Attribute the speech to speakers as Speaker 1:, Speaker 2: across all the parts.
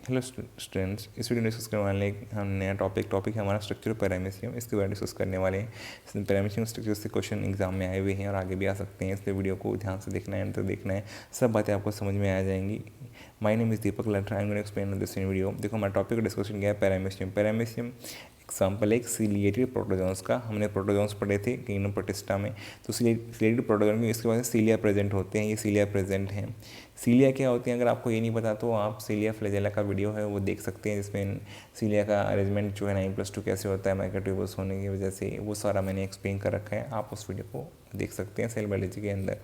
Speaker 1: Hello students, इस video में discuss करने वाले हम नया टॉपिक है हमारा स्ट्रक्चर पैरामीशियम। इसके बारे में डिस्कस करने वाले हैं। पैरामीशियम स्ट्रक्चर से क्वेश्चन एग्जाम में आए हुए हैं और आगे भी आ सकते हैं, इसलिए वीडियो को ध्यान से देखना है, अंत तक देखना है, सब बातें आपको समझ में आ जाएंगी। My name is Deepak Latra, I am going to explain this in video. देखो हमारा टॉपिक का डिस्कशन क्या है, पैरामीशियम एग्जाम्पल एक सीलिएटेड प्रोटोजोन्स का। हमने प्रोटोजोन्स पढ़े थे किंगडम प्रोटिस्टा में। तो सीलिएटेड प्रोटोजोन में इसके बाद सीलिया प्रेजेंट होते हैं, ये सीलिया प्रेजेंट हैं। सीलिया क्या होती है, अगर आपको ये नहीं पता तो आप सीलिया फ्लैजेला का वीडियो है वो देख सकते हैं, जिसमें सीलिया का अरेंजमेंट जो है 9+2 कैसे होता है माइक्रोट्यूबल्स होने की वजह से, वो सारा मैंने एक्सप्लेन कर रखा है, आप उस वीडियो को देख सकते हैं सेल बायोलॉजी के अंदर।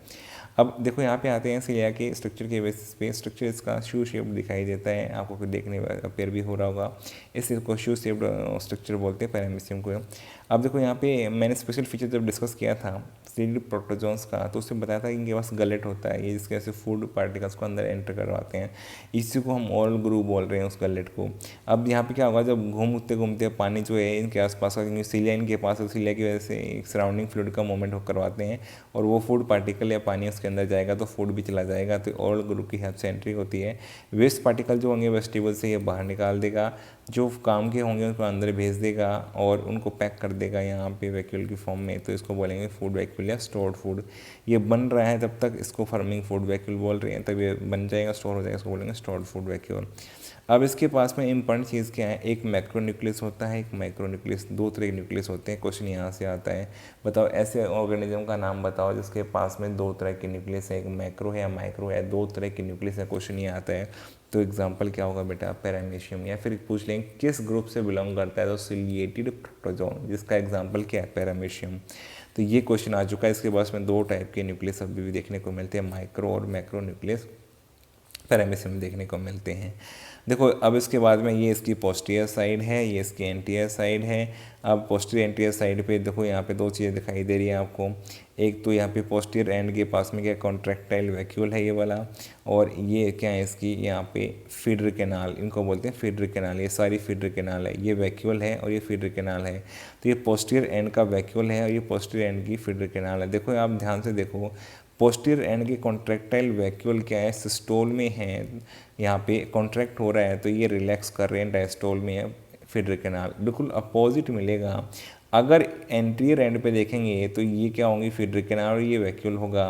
Speaker 1: अब देखो यहाँ पे आते हैं सीलिया के स्ट्रक्चर के बेसिस पे। स्ट्रक्चर इसका शू शेप्ड दिखाई देता है, आपको कुछ देखने में अपेयर भी हो रहा होगा, इसको शू शेप्ड स्ट्रक्चर बोलते हैं पैरामीशियम को। अब देखो यहाँ पे मैंने स्पेशल फीचर जब डिस्कस किया था सीलिएटेड प्रोटोजोन्स का, तो उससे बताया था कि इनके पास गलेट होता है, ये जिसके ऐसे फूड पार्टिकल्स को अंदर एंटर करवाते हैं, इसी को हम ओरल ग्रू बोल रहे हैं उस गलेट को। अब यहाँ पे क्या होगा, जब घूमते घूमते पानी जो है इनके आसपास का, क्योंकि सीलिया इनके पास है, सीलिया की वजह से एक सराउंडिंग फ्लूइड का मूवमेंट करवाते हैं और वो फूड पार्टिकल या पानी उसके अंदर जाएगा तो फूड भी चला जाएगा, तो ओरल ग्रू की हेल्प से एंट्री होती है। वेस्ट पार्टिकल जो होंगे वेजिटेबल से ये बाहर निकाल देगा, जो काम के होंगे उनको अंदर भेज देगा और उनको पैक कर देगा यहाँ पे वैक्यूल की फॉर्म में, तो इसको बोलेंगे फूड वैक्यूल या स्टोर्ड फूड। ये बन रहा है तब तक इसको फर्मिंग फूड वैक्यूल बोल रहे हैं, तब ये बन जाएगा स्टोर हो जाएगा, इसको बोलेंगे स्टोर्ड फूड वैक्यूल। अब इसके पास में इंपॉर्टेंट चीज़ क्या है, एक मैक्रोन्यूक्लियस होता है, एक माइक्रोन्यूक्लियस, दो तरह के न्यूक्लियस होते हैं। क्वेश्चन यहाँ से आता है, बताओ ऐसे ऑर्गेनिज्म का नाम बताओ जिसके पास में दो तरह के न्यूक्लियस है, एक मैक्रो है या माइक्रो है, दो तरह के न्यूक्लियस है। क्वेश्चन ये आता है तो एग्जाम्पल क्या होगा बेटा, पैरामीशियम। या फिर पूछ लेंगे किस ग्रुप से बिलोंग करता है, तो सीलिएटेड प्रोटोजोन, जिसका एग्जाम्पल क्या है, पैरामीशियम। तो ये क्वेश्चन आ चुका है। इसके पास में दो टाइप के न्यूक्लियस अभी भी देखने को मिलते हैं, माइक्रो और मैक्रो न्यूक्लियस पैरामीशियम में देखने को मिलते हैं। देखो अब इसके बाद में ये इसकी पोस्टीरियर साइड है, ये इसकी एंटीरियर साइड है। अब पोस्टीरियर एंटीरियर साइड पे देखो यहाँ पे दो चीज़ें दिखाई दे रही है आपको। एक तो यहाँ पे पोस्टीरियर एंड के पास में क्या कॉन्ट्रैक्टाइल वैक्यूल है ये वाला, और ये क्या है इसकी यहाँ पे फीडर कैनाल, इनको बोलते हैं फीडर कैनाल, ये सारी फीडर कैनाल है, ये वैक्यूल है और ये फीडर कैनाल है। तो ये पोस्टीरियर एंड का वैक्यूल है और ये पोस्टीरियर एंड की फीडर कैनाल है। देखो आप ध्यान से देखो, पोस्टीरियर एंड के कॉन्ट्रैक्टाइल वैक्यूल क्या है, सिस्टोल में है, यहाँ पे कॉन्ट्रैक्ट हो रहा है, तो ये रिलैक्स कर रहे हैं, डायस्टोल में है फीडर कैनाल। बिल्कुल अपोजिट मिलेगा, अगर एंटीरियर एंड पे देखेंगे तो ये क्या होंगी, फीडर कैनाल और ये वैक्यूल होगा।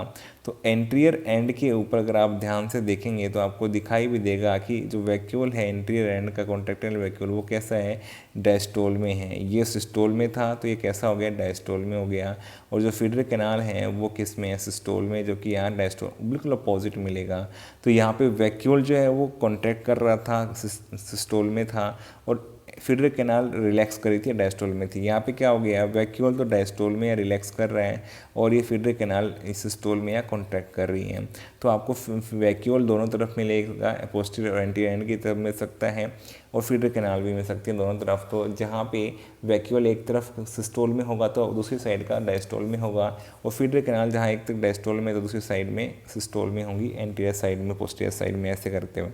Speaker 1: तो एंटीरियर एंड के ऊपर अगर आप ध्यान से देखेंगे तो आपको दिखाई भी देगा कि जो वैक्यूल है एंटीरियर एंड का कॉन्ट्रैक्टाइल वैक्यूल, वो कैसा है, डायस्टोल में है। ये सिस्टोल में था तो ये कैसा हो गया, डायस्टोल में हो गया। और जो फीडर कैनाल है वो किस में है, सिस्टोल में, जो कि यहाँ डायस्टोल, बिल्कुल अपोजिट मिलेगा। तो यहाँ पे वैक्यूल जो है वो कॉन्ट्रैक्ट कर रहा था, सिस्टोल में था, और फीडर कैनाल रिलैक्स करी थी, डायस्टोल में थी। यहाँ पे क्या हो गया, वैक्यूल तो डायस्टोल में या रिलैक्स कर रहा है और ये फीडर कैनाल सिस्टोल में या कॉन्ट्रैक्ट कर रही है। तो आपको वैक्यूल दोनों तरफ मिलेगा, पोस्टीरियर और एंटीरियर एंड की तरफ मिल सकता है और फीडर कैनाल भी मिल सकती है दोनों तरफ। तो जहाँ पे वैक्यूल एक तरफ सिस्टोल में होगा तो दूसरी साइड का डायस्टोल में होगा, और फीडर कैनाल जहाँ एक तरफ डायस्टोल में तो दूसरी साइड में सिस्टोल में होंगी, एंटीरियर साइड में, पोस्टीरियर साइड में, ऐसे करते हुए।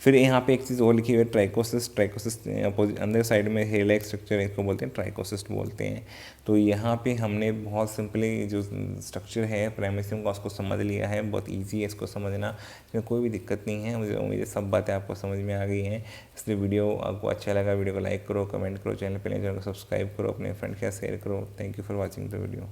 Speaker 1: फिर यहाँ पे एक चीज़ और लिखी हुई है, ट्राइकोसिस्ट अपोजिट अंदर साइड में हेयर लाइक स्ट्रक्चर, इसको बोलते हैं ट्राइकोसिस्ट बोलते हैं। तो यहाँ पे हमने बहुत सिंपली जो स्ट्रक्चर है पैरामीशियम का उसको समझ लिया है, बहुत इजी है इसको समझना, इसमें कोई भी दिक्कत नहीं है। मुझे उम्मीद है सब बातें आपको समझ में आ गई हैं। इसलिए वीडियो आपको अच्छा लगा, वीडियो को लाइक करो, कमेंट करो, चैनल को सब्सक्राइब करो, अपने फ्रेंड के साथ शेयर करो। Thank you for watching the video.